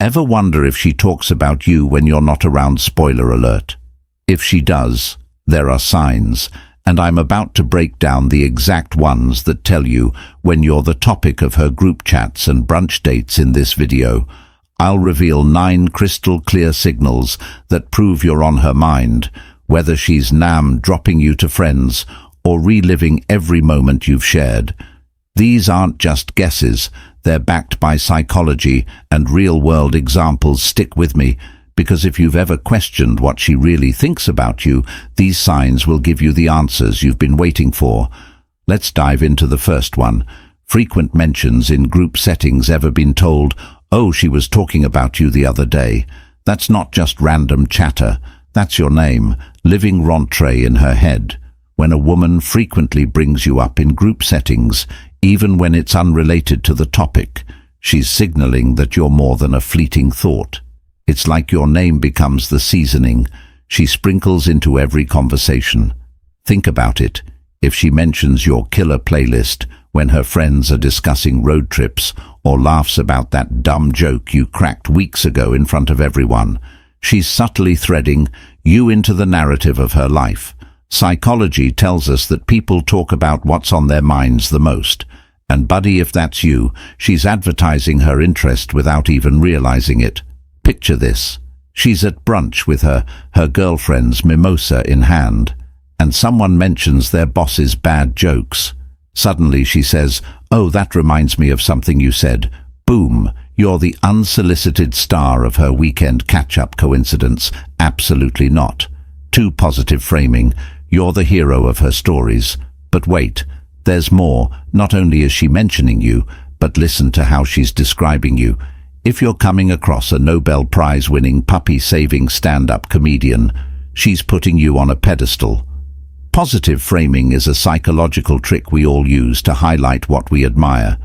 Ever wonder if she talks about you when you're not around? Spoiler alert. If she does, there are signs, and I'm about to break down the exact ones that tell you when you're the topic of her group chats and brunch dates in this video. I'll reveal 9 crystal clear signals that prove you're on her mind, whether she's dropping you to friends or reliving every moment you've shared. These aren't just guesses, they're backed by psychology and real-world examples. Stick with me, because if you've ever questioned what she really thinks about you, these signs will give you the answers you've been waiting for. Let's dive into the first one. Frequent mentions in group settings. Ever been told, "Oh, she was talking about you the other day"? That's not just random chatter. That's your name, living rentrée in her head. When a woman frequently brings you up in group settings, even when it's unrelated to the topic, she's signaling that you're more than a fleeting thought. It's like your name becomes the seasoning she sprinkles into every conversation. Think about it. If she mentions your killer playlist when her friends are discussing road trips, or laughs about that dumb joke you cracked weeks ago in front of everyone, she's subtly threading you into the narrative of her life. Psychology tells us that people talk about what's on their minds the most. And buddy, if that's you, she's advertising her interest without even realizing it. Picture this. She's at brunch with her girlfriends, mimosa in hand, and someone mentions their boss's bad jokes. Suddenly she says, "Oh, that reminds me of something you said." Boom, you're the unsolicited star of her weekend catch-up. Coincidence? Absolutely not. Too positive framing. You're the hero of her stories. But wait, there's more. Not only is she mentioning you, but listen to how she's describing you. If you're coming across a Nobel Prize-winning puppy-saving stand-up comedian, she's putting you on a pedestal. Positive framing is a psychological trick we all use to highlight what we admire.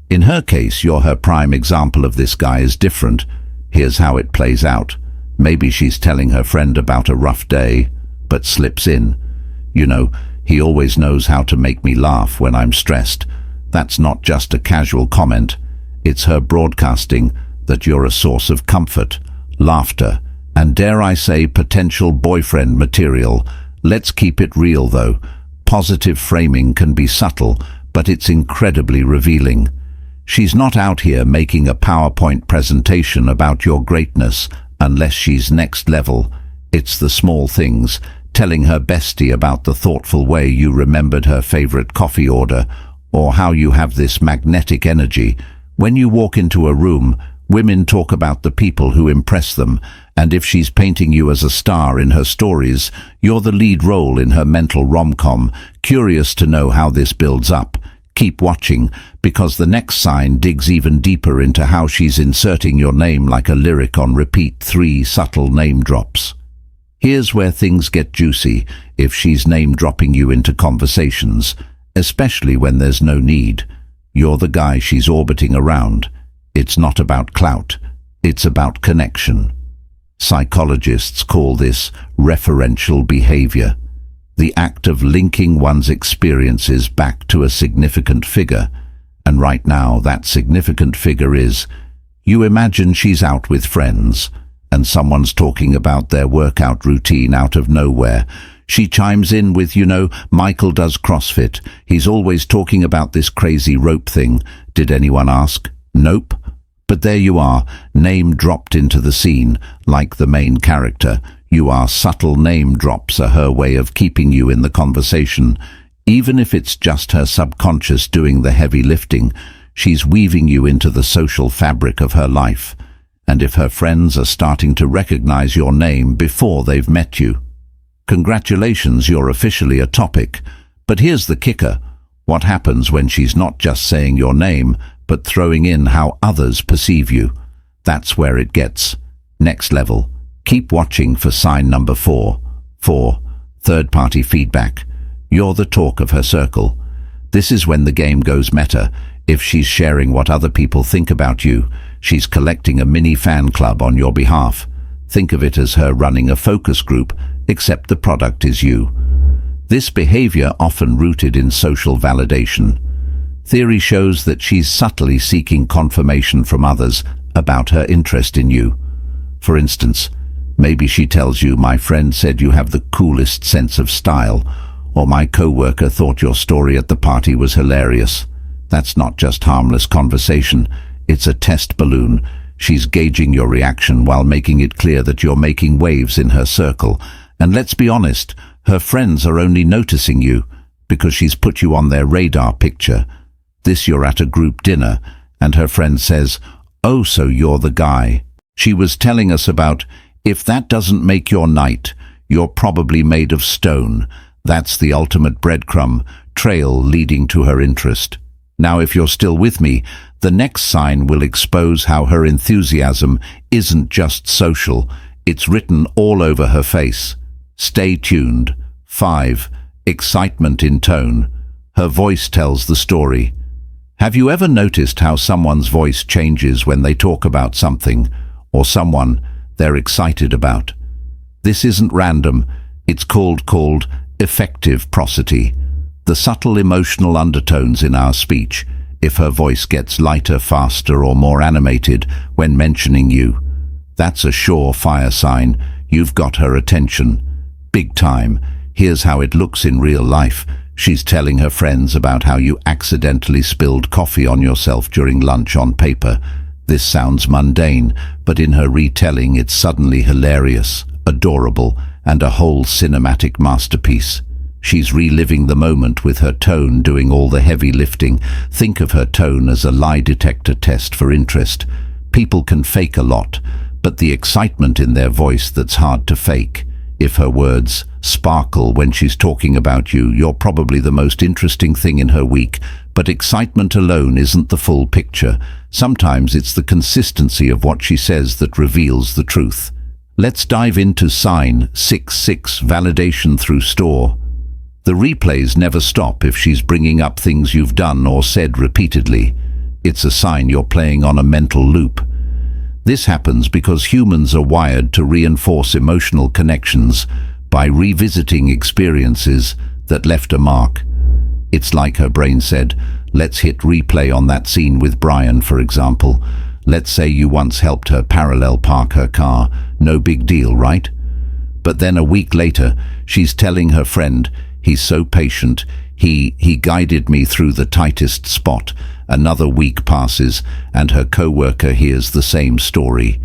In her case, you're her prime example of this guy is different. Here's how it plays out. Maybe she's telling her friend about a rough day, but slips in, "You know, he always knows how to make me laugh when I'm stressed." That's not just a casual comment. It's her broadcasting that you're a source of comfort, laughter, and dare I say potential boyfriend material. Let's keep it real though. Positive framing can be subtle, but it's incredibly revealing. She's not out here making a PowerPoint presentation about your greatness unless she's next level. It's the small things, telling her bestie about the thoughtful way you remembered her favorite coffee order, or how you have this magnetic energy. When you walk into a room, women talk about the people who impress them, and if she's painting you as a star in her stories, you're the lead role in her mental rom-com. Curious to know how this builds up? Keep watching, because the next sign digs even deeper into how she's inserting your name like a lyric on repeat. 3 subtle name drops. Here's where things get juicy. If she's name-dropping you into conversations, especially when there's no need, you're the guy she's orbiting around. It's not about clout, it's about connection. Psychologists call this referential behavior, the act of linking one's experiences back to a significant figure. And right now, that significant figure is, you imagine she's out with friends, and someone's talking about their workout routine out of nowhere. She chimes in with, "You know, Michael does CrossFit. He's always talking about this crazy rope thing. Did anyone ask?" Nope. But there you are, name dropped into the scene, like the main character. You are subtle name drops are her way of keeping you in the conversation. Even if it's just her subconscious doing the heavy lifting, she's weaving you into the social fabric of her life. And if her friends are starting to recognize your name before they've met you, congratulations, you're officially a topic. But here's the kicker. What happens when she's not just saying your name, but throwing in how others perceive you? That's where it gets next level. Keep watching for sign number 4. 4. Third-party feedback. You're the talk of her circle. This is when the game goes meta. If she's sharing what other people think about you, she's collecting a mini fan club on your behalf. Think of it as her running a focus group, except the product is you. This behavior often rooted in social validation. Theory shows that she's subtly seeking confirmation from others, about her interest in you. For instance, maybe she tells you, "My friend said you have the coolest sense of style," or "My coworker thought your story at the party was hilarious." That's not just harmless conversation, it's a test balloon. She's gauging your reaction while making it clear that you're making waves in her circle. And let's be honest, her friends are only noticing you because she's put you on their radar picture. This, you're at a group dinner, and her friend says, "Oh, so you're the guy she was telling us about. If that doesn't make your night, you're probably made of stone." That's the ultimate breadcrumb trail leading to her interest. Now, if you're still with me, the next sign will expose how her enthusiasm isn't just social, it's written all over her face. Stay tuned. 5. Excitement in tone. Her voice tells the story. Have you ever noticed how someone's voice changes when they talk about something, or someone they're excited about? This isn't random, it's called effective prosody. The subtle emotional undertones in our speech. If her voice gets lighter, faster, or more animated when mentioning you, that's a surefire sign you've got her attention. Big time. Here's how it looks in real life. She's telling her friends about how you accidentally spilled coffee on yourself during lunch on paper. This sounds mundane, but in her retelling it's suddenly hilarious, adorable, and a whole cinematic masterpiece. She's reliving the moment with her tone doing all the heavy lifting. Think of her tone as a lie detector test for interest. People can fake a lot, but the excitement in their voice that's hard to fake. If her words sparkle when she's talking about you, you're probably the most interesting thing in her week. But excitement alone isn't the full picture. Sometimes it's the consistency of what she says that reveals the truth. Let's dive into sign 6, validation through store. The replays never stop if she's bringing up things you've done or said repeatedly. It's a sign you're playing on a mental loop. This happens because humans are wired to reinforce emotional connections by revisiting experiences that left a mark. It's like her brain said, "Let's hit replay on that scene with Brian," for example. Let's say you once helped her parallel park her car. No big deal, right? But then a week later, she's telling her friend, "He's so patient. He guided me through the tightest spot." Another week passes, and her coworker hears the same story.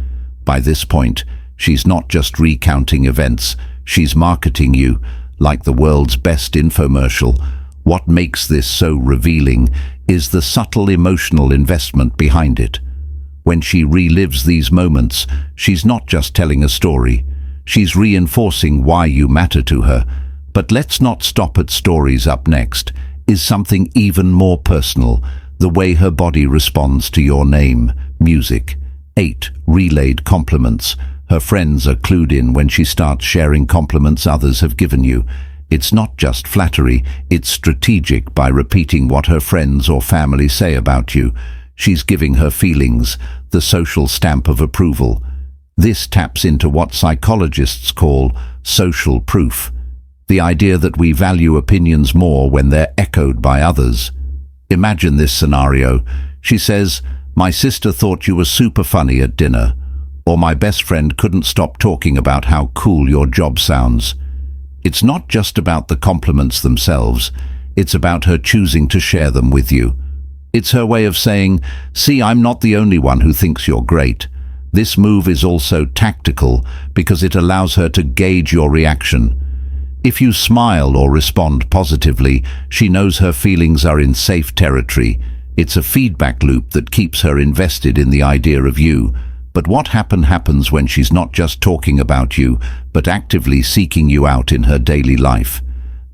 By this point, she's not just recounting events, she's marketing you like the world's best infomercial. What makes this so revealing is the subtle emotional investment behind it. When she relives these moments, she's not just telling a story, she's reinforcing why you matter to her. But let's not stop at stories. Up next is something even more personal, the way her body responds to your name, music. 8. Relayed compliments. Her friends are clued in when she starts sharing compliments others have given you. It's not just flattery, it's strategic. By repeating what her friends or family say about you, she's giving her feelings the social stamp of approval. This taps into what psychologists call social proof. The idea that we value opinions more when they're echoed by others. Imagine this scenario. She says, "My sister thought you were super funny at dinner," or "My best friend couldn't stop talking about how cool your job sounds." It's not just about the compliments themselves, it's about her choosing to share them with you. It's her way of saying, "See, I'm not the only one who thinks you're great." This move is also tactical because it allows her to gauge your reaction. If you smile or respond positively, she knows her feelings are in safe territory. It's a feedback loop that keeps her invested in the idea of you. But what happens when she's not just talking about you, but actively seeking you out in her daily life?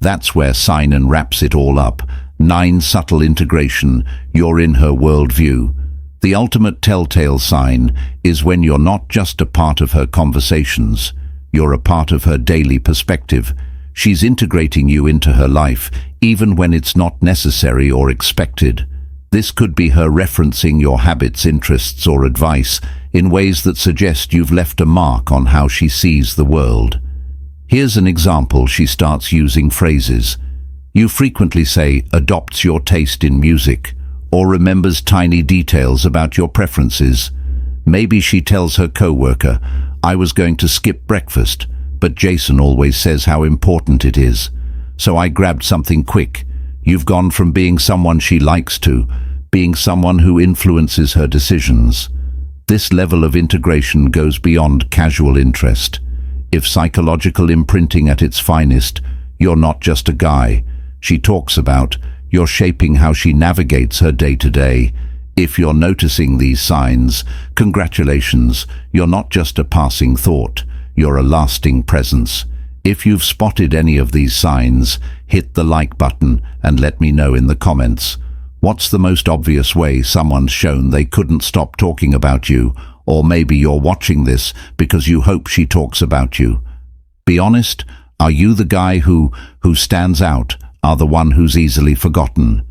That's where Sinan wraps it all up. 9. Subtle integration. You're in her worldview. The ultimate telltale sign is when you're not just a part of her conversations, you're a part of her daily perspective. She's integrating you into her life, even when it's not necessary or expected. This could be her referencing your habits, interests, or advice in ways that suggest you've left a mark on how she sees the world. Here's an example. She starts using phrases you frequently say, adopts your taste in music, or remembers tiny details about your preferences. Maybe she tells her coworker, "I was going to skip breakfast, but Jason always says how important it is. So I grabbed something quick." You've gone from being someone she likes to being someone who influences her decisions. This level of integration goes beyond casual interest. If psychological imprinting at its finest, you're not just a guy she talks about, you're shaping how she navigates her day-to-day. If you're noticing these signs, congratulations, you're not just a passing thought, you're a lasting presence. If you've spotted any of these signs, hit the like button and let me know in the comments. What's the most obvious way someone's shown they couldn't stop talking about you? Or maybe you're watching this because you hope she talks about you. Be honest, are you the guy who stands out, are the one who's easily forgotten?